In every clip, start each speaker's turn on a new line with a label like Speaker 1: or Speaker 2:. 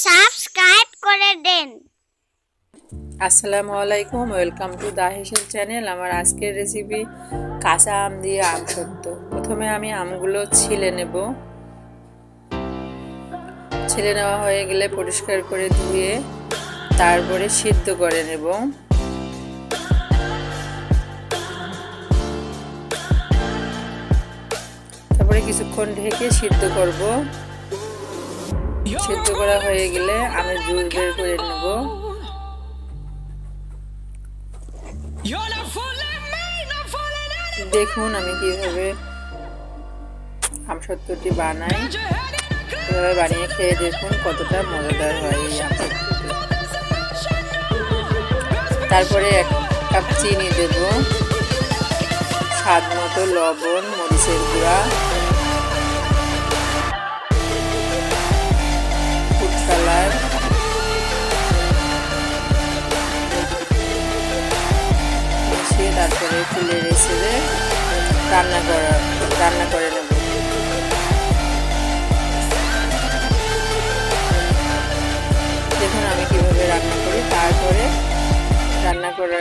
Speaker 1: Subscribe করে দেন।
Speaker 2: আসসালামু আলাইকুম, ওয়েলকাম টু দাহিসের চ্যানেল। আমার আজকের রেসিপি কাঁচা আম দিয়ে আমসত্ত্ব। প্রথমে আমি আমগুলো ছিলে নেব। ছিলে নেওয়া হয়ে গেলে পরিষ্কার করে ধুয়ে তারপরে সিদ্ধ করে নেব। তারপরে কিছুক্ষণ ঢেকে সিদ্ধ করব। সিদ্ধ করা হয়ে গেলে আমি জুস বের করে নেব। দেখুন আমি কিভাবে আমসত্ত্বটি বানাই। এভাবে বানিয়ে খেয়ে দেখুন কতটা মজাদার হয় এই আমসত্ত্বটি। তারপরে 1 কাপ চিনি দেব, স্বাদ মতো লবণ, মরিচের গুঁড়া, ফুড কালার, মিশিয়ে তারপরে চুলের রেসিপে রান্না করে নেব। দেখুন আমি কিভাবে রান্না করি। তারপরে রান্না করা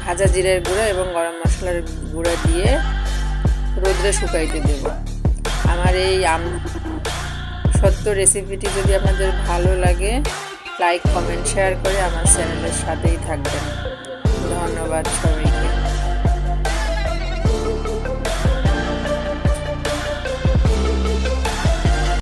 Speaker 2: ভাজা জিরের গুঁড়া এবং গরম মশলার গুঁড়া দিয়ে রোদ্রে শুকাইতে দেব। আমার এই আমসত্ত্ব রেসিপিটি যদি আপনাদের ভালো লাগে, লাইক, কমেন্ট, শেয়ার করে আমার চ্যানেলের সাথেই থাকবেন। ধন্যবাদ সবাইকে।